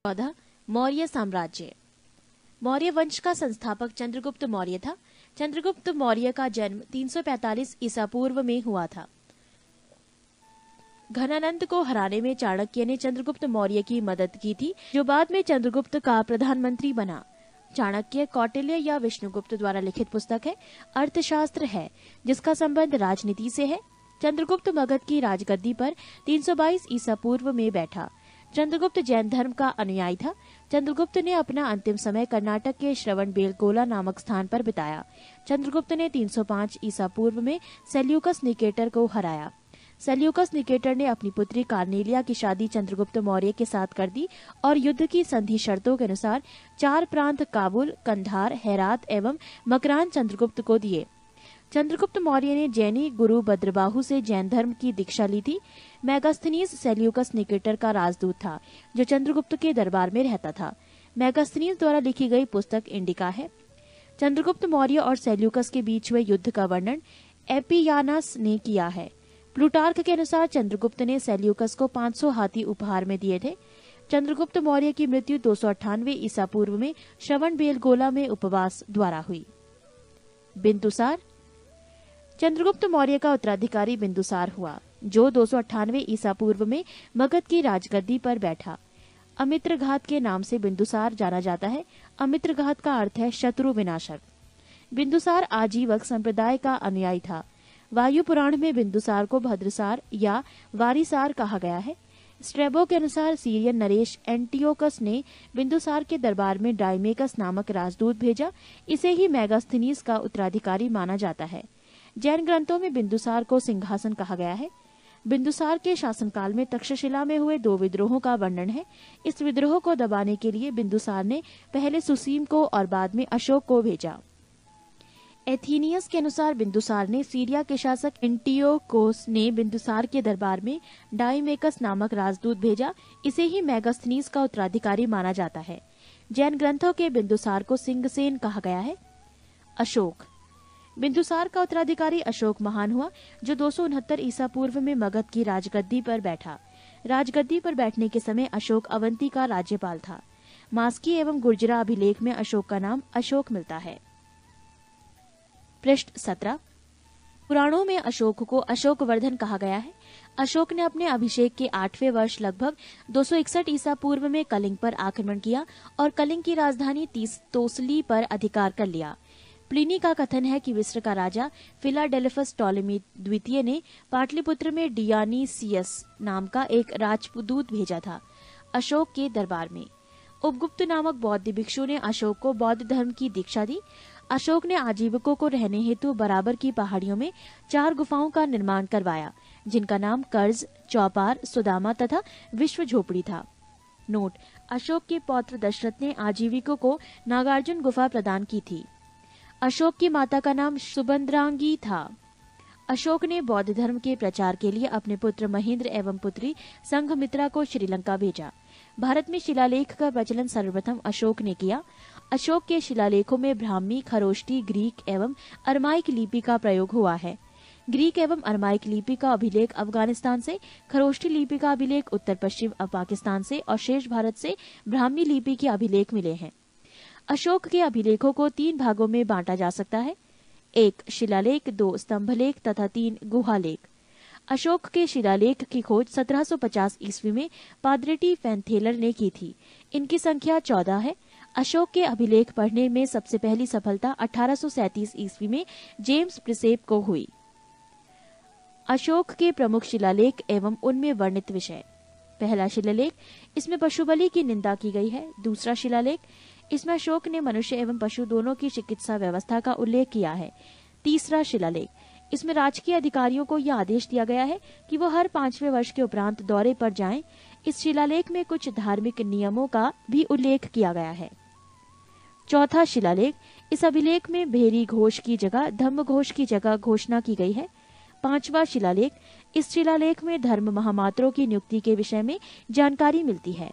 14 मौर्य साम्राज्य। मौर्य वंश का संस्थापक चंद्रगुप्त मौर्य था। चंद्रगुप्त मौर्य का जन्म 345 ईसा पूर्व में हुआ था। घनानंद को हराने में चाणक्य ने चंद्रगुप्त मौर्य की मदद की थी, जो बाद में चंद्रगुप्त का प्रधानमंत्री बना। चाणक्य कौटिल्य या विष्णुगुप्त द्वारा लिखित पुस्तक है, अर्थशास्त्र है, जिसका संबंध राजनीति से है। चंद्रगुप्त मगध की राजगद्दी पर 322 ईसा पूर्व में बैठा। चंद्रगुप्त जैन धर्म का अनुयायी था। चंद्रगुप्त ने अपना अंतिम समय कर्नाटक के श्रवणबेलगोला नामक स्थान पर बिताया। चंद्रगुप्त ने 305 ईसा पूर्व में सेल्यूकस निकेटर को हराया। सेल्यूकस निकेटर ने अपनी पुत्री कार्नेलिया की शादी चंद्रगुप्त मौर्य के साथ कर दी और युद्ध की संधि शर्तों के अनुसार 4 प्रांत काबुल, कंधार, हेरात एवं मकरान चंद्रगुप्त को दिए। चंद्रगुप्त मौर्य ने जैनी गुरु भद्रबाहु से जैन धर्म की दीक्षा ली थी। मेगास्थनीज सेल्यूकस निकेटर का राजदूत था, जो चंद्रगुप्त के दरबार में रहता था। मेगास्थनीज द्वारा लिखी गई पुस्तक इंडिका है। चंद्रगुप्त मौर्य और सेल्यूकस के बीच हुए युद्ध का वर्णन एपियानस ने किया है। प्लूटार्क के अनुसार चंद्रगुप्त ने सेल्यूकस को 500 हाथी उपहार में दिए थे। चंद्रगुप्त मौर्य की मृत्यु 298 ईसा पूर्व में श्रवणबेलगोला में उपवास द्वारा हुई। बिंदुसार। चंद्रगुप्त मौर्य का उत्तराधिकारी बिंदुसार हुआ, जो 298 ईसा पूर्व में मगध की राजगद्दी पर बैठा। अमित्रघात के नाम से बिंदुसार जाना जाता है। अमित्रघात का अर्थ है शत्रु विनाशक। बिंदुसार आजीवक संप्रदाय का अनुयायी था। वायु पुराण में बिंदुसार को भद्रसार या वारिसार कहा गया है। स्ट्रेबो के अनुसार सीरियन नरेश एंटियोकस ने बिंदुसार के दरबार में डाइमेकस नामक राजदूत भेजा। इसे ही मेगास्थनीज का उत्तराधिकारी माना जाता है। जैन ग्रंथों में बिंदुसार को सिंहासन कहा गया है। बिंदुसार के शासनकाल में तक्षशिला में हुए 2 विद्रोहों का वर्णन है। इस विद्रोह को दबाने के लिए बिंदुसार ने पहले सुसीम को और बाद में अशोक को भेजा। एथीनियस के अनुसार बिंदुसार ने सीरिया के शासक एंटियोकोस ने बिंदुसार के दरबार में डाइमेकस नामक राजदूत भेजा। इसे ही मेगास्थनीज का उत्तराधिकारी माना जाता है। जैन ग्रंथों के बिंदुसार को सिंहसेन कहा गया है। अशोक। बिंदुसार का उत्तराधिकारी अशोक महान हुआ, जो 269 ईसा पूर्व में मगध की राजगद्दी पर बैठा। राजगद्दी पर बैठने के समय अशोक अवंती का राज्यपाल था। मास्की एवं गुर्जरा अभिलेख में अशोक का नाम अशोक मिलता है। पृष्ठ 17। पुराणों में अशोक को अशोकवर्धन कहा गया है। अशोक ने अपने अभिषेक के 8वें वर्ष लगभग 261 ईसा पूर्व में कलिंग पर आक्रमण किया और कलिंग की राजधानी तोसली पर अधिकार कर लिया। प्लिनी का कथन है कि मिस्र का राजा फिलाडेल्फस टॉलेमी द्वितीय ने पाटलिपुत्र में डियानीसियस नाम का एक राजदूत भेजा था अशोक के दरबार में। उपगुप्त नामक बौद्ध भिक्षु ने अशोक को बौद्ध धर्म की दीक्षा दी। अशोक ने आजीविकों को रहने हेतु बराबर की पहाड़ियों में 4 गुफाओं का निर्माण करवाया, जिनका नाम कर्ज, चौपार, सुदामा तथा विश्व झोपड़ी था। नोट: अशोक के पौत्र दशरथ ने आजीविकों को नागार्जुन गुफा प्रदान की थी। अशोक की माता का नाम सुभद्रांगी था। अशोक ने बौद्ध धर्म के प्रचार के लिए अपने पुत्र महेंद्र एवं पुत्री संघमित्रा को श्रीलंका भेजा। भारत में शिलालेख का प्रचलन सर्वप्रथम अशोक ने किया। अशोक के शिलालेखों में ब्राह्मी, खरोष्टी, ग्रीक एवं अरमाइक लिपि का प्रयोग हुआ है। ग्रीक एवं अरमाइक लिपि का अभिलेख अफगानिस्तान से, खरोष्टी लिपि का अभिलेख उत्तर पश्चिम पाकिस्तान से और शेष भारत से ब्राह्मी लिपि के अभिलेख मिले हैं। अशोक के अभिलेखों को 3 भागों में बांटा जा सकता है: 1 शिलालेख, 2 स्तंभलेख तथा 3 गुहालेख। अशोक के शिलालेख की खोज 1750 ईस्वी में पाद्रेटी फैनथेलर ने की थी। इनकी संख्या 14 है। अशोक के अभिलेख पढ़ने में सबसे पहली सफलता 1837 ईस्वी में जेम्स प्रिसेप को हुई। अशोक के प्रमुख शिलालेख एवं उनमें वर्णित विषय: पहला शिलालेख, इसमें पशु बलि की निंदा की गई है। दूसरा शिलालेख, इसमें अशोक ने मनुष्य एवं पशु दोनों की चिकित्सा व्यवस्था का उल्लेख किया है। तीसरा शिलालेख, इसमें राजकीय अधिकारियों को यह आदेश दिया गया है कि वो हर 5वें वर्ष के उपरांत दौरे पर जाएं। इस शिलालेख में कुछ धार्मिक नियमों का भी उल्लेख किया गया है। चौथा शिलालेख, इस अभिलेख में भेरी घोष की जगह धम्म घोष की जगह घोषणा की गई है। 5वां शिलालेख, इस शिलालेख में धर्म महामात्रों की नियुक्ति के विषय में जानकारी मिलती है।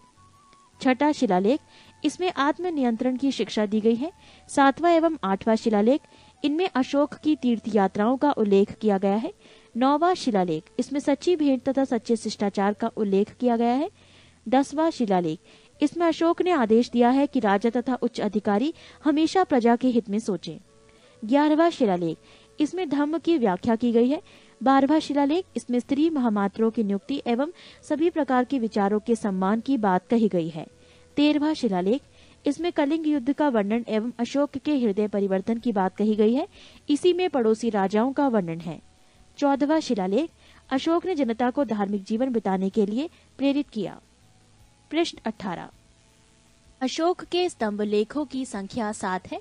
6वां शिलालेख, इसमें आत्म नियंत्रण की शिक्षा दी गई है। 7वां एवं 8वां शिलालेख, इनमें अशोक की तीर्थ यात्राओं का उल्लेख किया गया है। 9वां शिलालेख, इसमें सच्ची भेंट तथा सच्चे शिष्टाचार का उल्लेख किया गया है। 10वां शिलालेख, इसमें अशोक ने आदेश दिया है कि राजा तथा उच्च अधिकारी हमेशा प्रजा के हित में सोचें। 11वां शिलालेख, इसमें धम्म की व्याख्या की गई है। 12वां शिलालेख, इसमें स्त्री महामात्रों की नियुक्ति एवं सभी प्रकार के विचारों के सम्मान की बात कही गई है। 13वां शिलालेख, इसमें कलिंग युद्ध का वर्णन एवं अशोक के हृदय परिवर्तन की बात कही गई है। इसी में पड़ोसी राजाओं का वर्णन है। 14वां शिलालेख, अशोक ने जनता को धार्मिक जीवन बिताने के लिए प्रेरित किया। पृष्ठ 18, अशोक के स्तंभ लेखों की संख्या 7 है,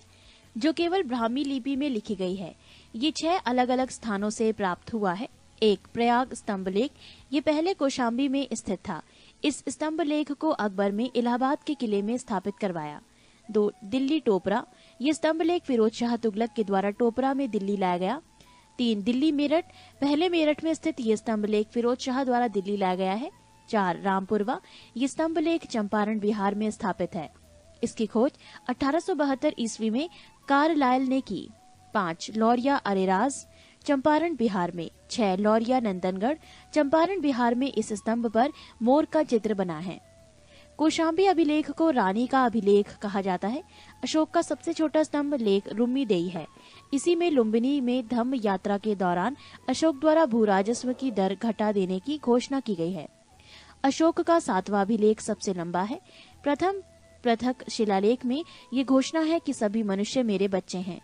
जो केवल ब्राह्मी लिपि में लिखी गई है। ये 6 अलग अलग स्थानों से प्राप्त हुआ है। 1. प्रयाग स्तंभ लेख, ये पहले कौशाम्बी में स्थित था। इस स्तंभ लेख को अकबर में इलाहाबाद के किले में स्थापित करवाया। 2. दिल्ली टोपरा, ये स्तंभ लेख फिरोज शाह तुगलक के द्वारा टोपरा में दिल्ली लाया गया। 3. दिल्ली मेरठ, पहले मेरठ में स्थित ये स्तंभ लेख फिरोज शाह द्वारा दिल्ली लाया गया है। 4. रामपुरवा, ये स्तंभ लेख चंपारण बिहार में स्थापित है। इसकी खोज 1872 ईस्वी में कार्लाइल ने की। 5. लौरिया अरेराज, चंपारण बिहार में। 6. लौरिया नंदनगढ़, चंपारण बिहार में। इस स्तंभ पर मोर का चित्र बना है। कौशाम्बी अभिलेख को रानी का अभिलेख कहा जाता है। अशोक का सबसे छोटा स्तंभ लेख रुम्मीदेई है। इसी में लुम्बिनी में धम्म यात्रा के दौरान अशोक द्वारा भू राजस्व की दर घटा देने की घोषणा की गई है। अशोक का 7वां अभिलेख सबसे लंबा है। प्रथम पृथक शिलालेख में ये घोषणा है कि सभी मनुष्य मेरे बच्चे हैं।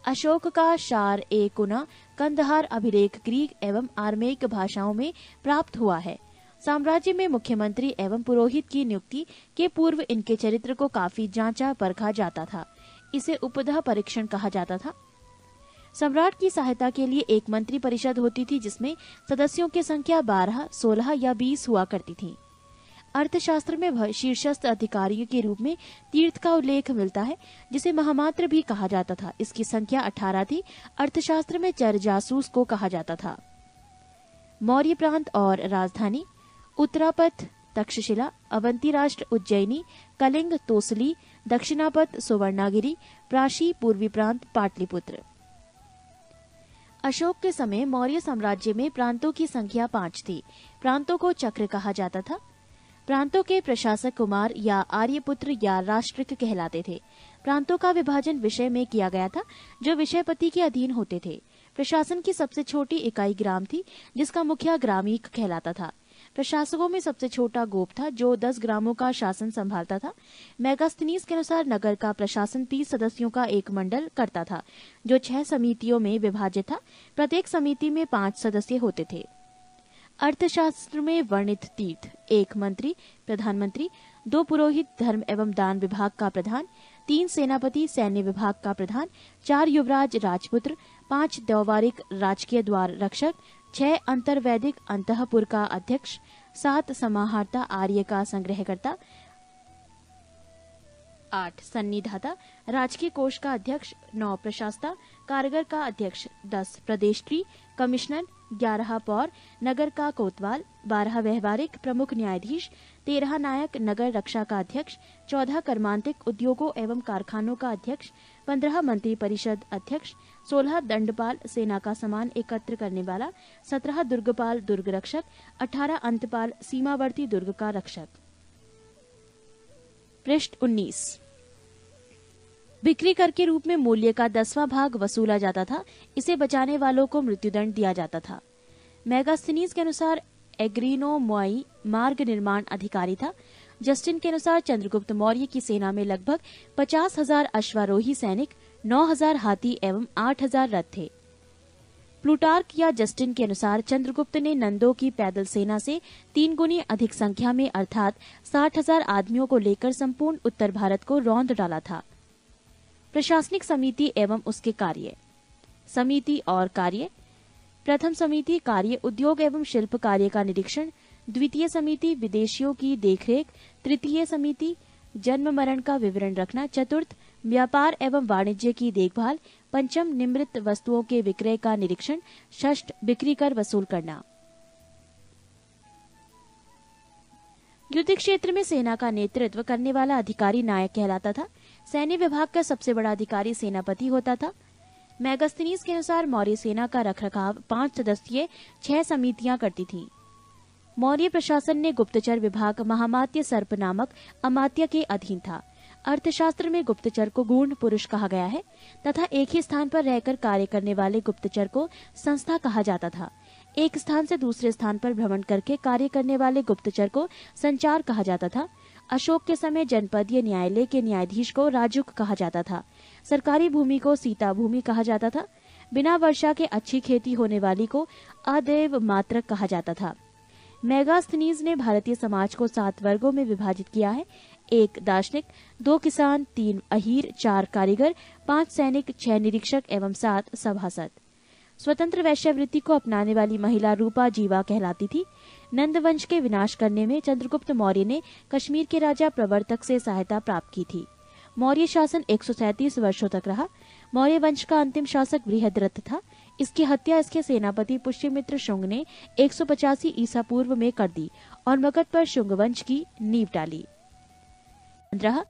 अशोक का शार ए कुना कंदहार अभिलेख ग्रीक एवं आर्मेयिक भाषाओं में प्राप्त हुआ है। साम्राज्य में मुख्यमंत्री एवं पुरोहित की नियुक्ति के पूर्व इनके चरित्र को काफी जांचा परखा जाता था। इसे उपधा परीक्षण कहा जाता था। सम्राट की सहायता के लिए एक मंत्री परिषद होती थी, जिसमें सदस्यों की संख्या 12, 16 या 20 हुआ करती थी। अर्थशास्त्र में शीर्षस्थ अधिकारियों के रूप में तीर्थ का उल्लेख मिलता है, जिसे महामात्र भी कहा जाता था। इसकी संख्या 18 थी। अर्थशास्त्र में चर जासूस को कहा जाता था। मौर्य प्रांत और राजधानी, उत्तरापथ तक्षशिला, अवंती राष्ट्र उज्जैनी, कलिंग तोसली, दक्षिणापथ सुवर्णागिरी, प्राशी पूर्वी प्रांत पाटलिपुत्र। अशोक के समय मौर्य साम्राज्य में प्रांतों की संख्या 5 थी। प्रांतों को चक्र कहा जाता था। प्रांतों के प्रशासक कुमार या आर्यपुत्र या राष्ट्रिक कहलाते थे। प्रांतों का विभाजन विषय में किया गया था, जो विषयपति के अधीन होते थे। प्रशासन की सबसे छोटी इकाई ग्राम थी, जिसका मुखिया ग्रामीक कहलाता था। प्रशासकों में सबसे छोटा गोप था, जो 10 ग्रामों का शासन संभालता था। मेगास्थनीज के अनुसार नगर का प्रशासन 30 सदस्यों का एक मंडल करता था, जो 6 समितियों में विभाजित था। प्रत्येक समिति में 5 सदस्य होते थे। अर्थशास्त्र में वर्णित तीर्थ: 1 मंत्री प्रधानमंत्री, 2 पुरोहित धर्म एवं दान विभाग का प्रधान, 3 सेनापति सैन्य विभाग का प्रधान, 4 युवराज राजपुत्र, 5 द्वारिक राजकीय द्वार रक्षक, 6 अंतर्वैदिक अंतःपुर का अध्यक्ष, 7 समाहर्ता आर्य का संग्रहकर्ता, 8 सन्निधाता राजकीय कोष का अध्यक्ष, 9 प्रशास्ता कारागर का अध्यक्ष, 10 प्रदेष्ट्री कमिश्नर, 11 पौर नगर का कोतवाल, 12 व्यवहारिक प्रमुख न्यायाधीश, 13 नायक नगर रक्षा का अध्यक्ष, 14 कर्मांतिक उद्योगों एवं कारखानों का अध्यक्ष, 15 मंत्री परिषद अध्यक्ष, 16 दंडपाल सेना का सामान एकत्र करने वाला, 17 दुर्गपाल दुर्ग रक्षक, 18 अंतपाल सीमावर्ती दुर्ग का रक्षक। पृष्ठ 19, बिक्री कर के रूप में मूल्य का 10वां भाग वसूला जाता था। इसे बचाने वालों को मृत्युदंड दिया जाता था। मेगास्थनीज के अनुसार एग्रीनो मोई मार्ग निर्माण अधिकारी था। जस्टिन के अनुसार चंद्रगुप्त मौर्य की सेना में लगभग 50,000 अश्वारोही सैनिक, 9,000 हाथी एवं 8,000 रथ थे। प्लूटार्क या जस्टिन के अनुसार चंद्रगुप्त ने नंदों की पैदल सेना से 3 गुनी अधिक संख्या में अर्थात 60,000 आदमियों को लेकर संपूर्ण उत्तर भारत को रौंद डाला था। प्रशासनिक समिति एवं उसके कार्य। समिति और कार्य: प्रथम समिति कार्य उद्योग एवं शिल्प कार्य का निरीक्षण, द्वितीय समिति विदेशियों की देखरेख, तृतीय समिति जन्म मरण का विवरण रखना, चतुर्थ व्यापार एवं वाणिज्य की देखभाल, पंचम निम्रित वस्तुओं के विक्रय का निरीक्षण, षष्ठ बिक्री कर वसूल करना। युद्ध क्षेत्र में सेना का नेतृत्व करने वाला अधिकारी नायक कहलाता था। सैन्य विभाग का सबसे बड़ा अधिकारी सेनापति होता था। मेगास्थनीज के अनुसार मौर्य सेना का रखरखाव 5 सदस्यीय 6 समितियां करती थी। मौर्य प्रशासन ने गुप्तचर विभाग महामात्य सर्प नामक अमात्य के अधीन था। अर्थशास्त्र में गुप्तचर को गूढ़ पुरुष कहा गया है तथा एक ही स्थान पर रहकर कार्य करने वाले गुप्तचर को संस्था कहा जाता था। एक स्थान से दूसरे स्थान पर भ्रमण करके कार्य करने वाले गुप्तचर को संचार कहा जाता था। अशोक के समय जनपदीय न्यायालय के न्यायाधीश को राजुक कहा जाता था। सरकारी भूमि को सीता भूमि कहा जाता था। बिना वर्षा के अच्छी खेती होने वाली को अदेव मात्रक कहा जाता था। मेगास्थनीज ने भारतीय समाज को 7 वर्गों में विभाजित किया है। 1 दार्शनिक, 2 किसान, 3 अहीर, 4 कारीगर, 5 सैनिक, 6 निरीक्षक एवं 7 सभासद। स्वतंत्र वैश्यावृत्ति को अपनाने वाली महिला रूपा जीवा कहलाती थी। नंद वंश के विनाश करने में चंद्रगुप्त मौर्य ने कश्मीर के राजा प्रवर्तक से सहायता प्राप्त की थी। मौर्य शासन 137 वर्षों तक रहा। मौर्य वंश का अंतिम शासक बृहद्रथ था। इसकी हत्या इसके सेनापति पुष्यमित्र शुंग ने 185 ईसा पूर्व में कर दी और मगध पर शुंग वंश की नींव डाली। 15